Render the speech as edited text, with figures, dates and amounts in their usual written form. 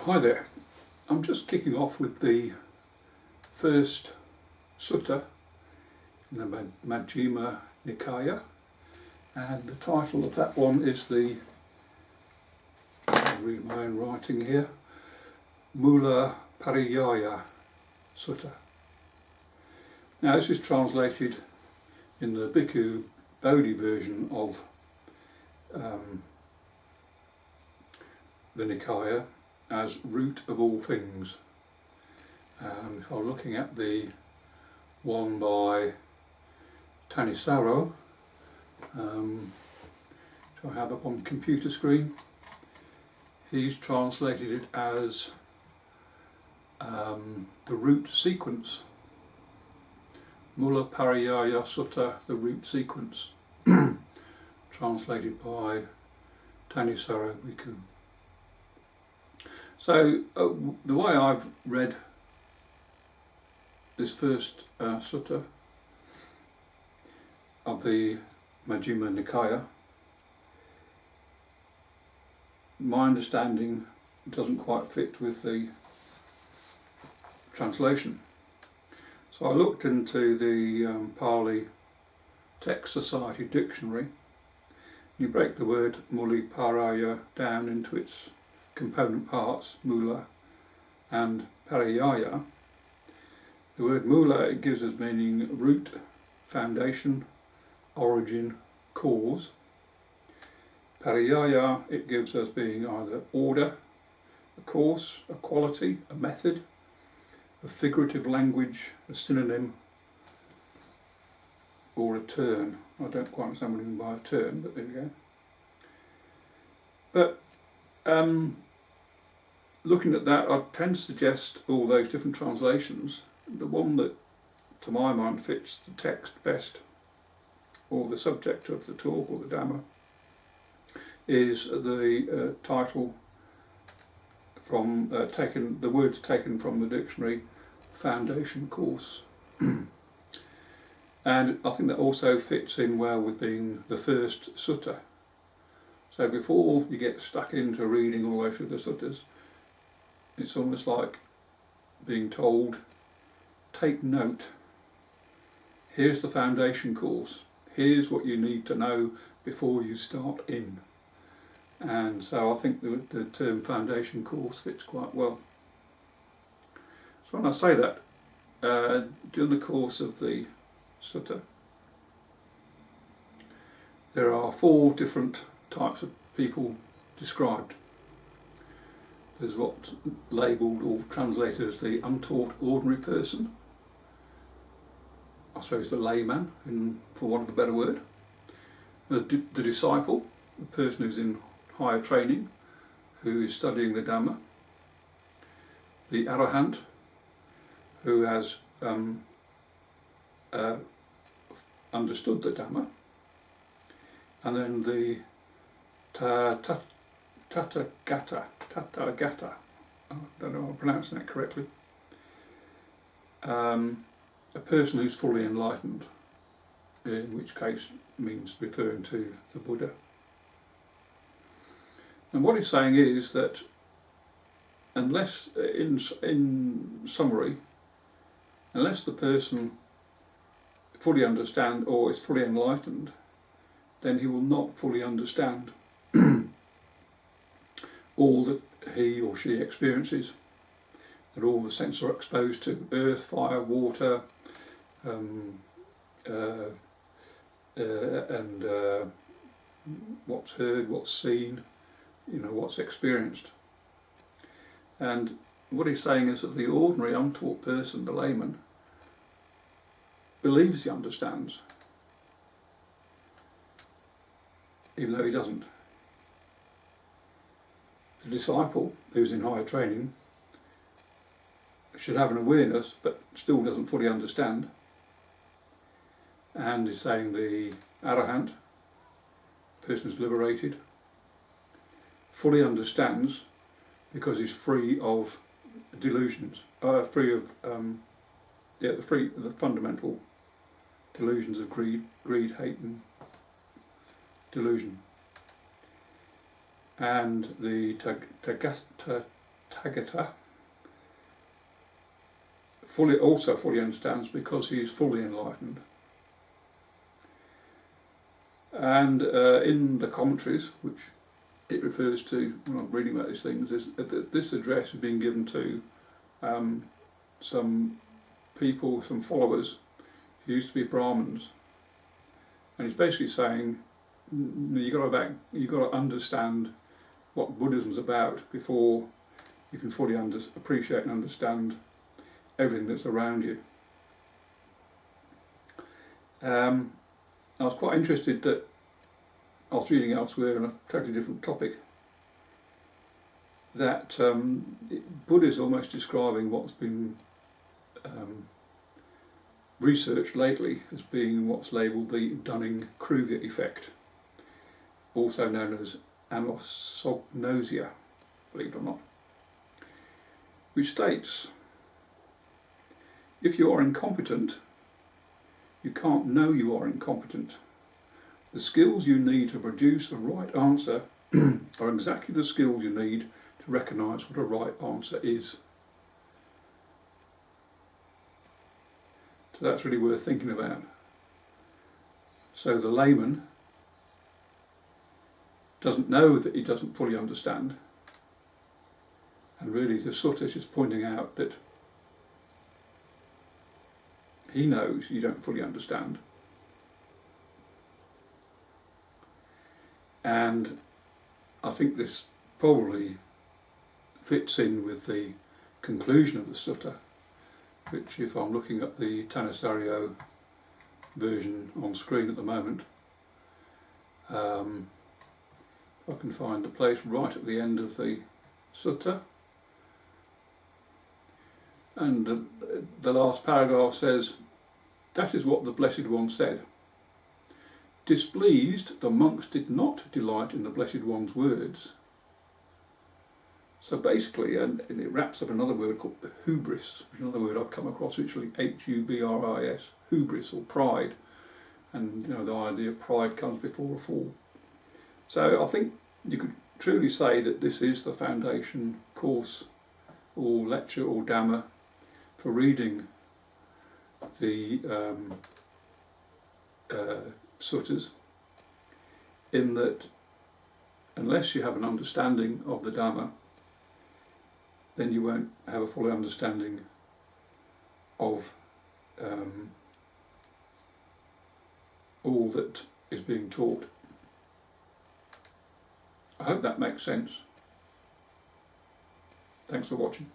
Hi there, I'm just kicking off with the first sutta in the Majjhima Nikaya, and the title of that one is I'll read my own writing here, Mulapariyaya Sutta. Now this is translated in the Bhikkhu Bodhi version of the Nikaya as root of all things. If I'm looking at the one by Thanissaro, which I have up on the computer screen, he's translated it as the root sequence. Mulapariyaya Sutta, the root sequence, translated by Thanissaro Bhikkhu. So the way I've read this first sutta of the Majjhima Nikaya, my understanding doesn't quite fit with the translation. So I looked into the Pali Text Society dictionary. You break the word Mulapariyaya down into its component parts, mula and pariyaya. The word mula, it gives us meaning root, foundation, origin, cause. Pariyaya, it gives us being either order, a course, a quality, a method, a figurative language, a synonym, or a turn. I don't quite understand what you mean by a turn, but there we go. But looking at that, I tend to suggest all those different translations. The one that, to my mind, fits the text best, or the subject of the talk, or the Dhamma, is the title from the words taken from the dictionary, foundation course. And I think that also fits in well with being the first sutta. So before you get stuck into reading all the way through the suttas, it's almost like being told, take note, here's the foundation course, here's what you need to know before you start in. And so I think the term foundation course fits quite well. So when I say that, during the course of the sutta, there are 4 different types of people described. There's what's labelled or translated as the untaught ordinary person, I suppose the layman, for want of a better word, the disciple, the person who's in higher training, who is studying the Dhamma, the arahant, who has understood the Dhamma, and then the Tathagata, I don't know if I'm pronouncing that correctly, a person who's fully enlightened, in which case means referring to the Buddha. And what he's saying is that unless, in summary, unless the person fully understands or is fully enlightened, then he will not fully understand all that he or she experiences, that all the senses are exposed to, earth, fire, water, and what's heard, what's seen, what's experienced. And what he's saying is that the ordinary untaught person, the layman, believes he understands, even though he doesn't. The disciple, who's in higher training, should have an awareness but still doesn't fully understand. And he's saying the arahant, person who's liberated, fully understands because he's free of delusions, free of the fundamental delusions of greed, hate and delusion. And the Tathagata also fully understands because he is fully enlightened. And in the commentaries, which it refers to when I'm reading about these things, is that this address has been given to some people, some followers who used to be Brahmins, and he's basically saying you've got to understand what Buddhism's about before you can fully appreciate and understand everything that's around you. I was quite interested that I was reading elsewhere on a totally different topic that Buddha is almost describing what's been researched lately as being what's labelled the Dunning-Kruger effect, also known as anosognosia, believe it or not, which states, if you are incompetent, you can't know you are incompetent. The skills you need to produce a right answer are exactly the skills you need to recognise what a right answer is. So that's really worth thinking about. So the layman doesn't know that he doesn't fully understand, and really the sutta is just pointing out that he knows you don't fully understand. And I think this probably fits in with the conclusion of the sutta, which, if I'm looking at the Thanissaro version on screen at the moment, if I can find the place right at the end of the sutta, and the last paragraph says, that is what the Blessed One said. Displeased, the monks did not delight in the Blessed One's words. So basically, and it wraps up another word called hubris, which is another word I've come across, literally H-U-B-R-I-S, hubris, or pride. And you know, the idea of pride comes before a fall. So I think you could truly say that this is the foundation course or lecture or Dhamma for reading the suttas, in that unless you have an understanding of the Dhamma, then you won't have a full understanding of all that is being taught. I hope that makes sense. Thanks for watching.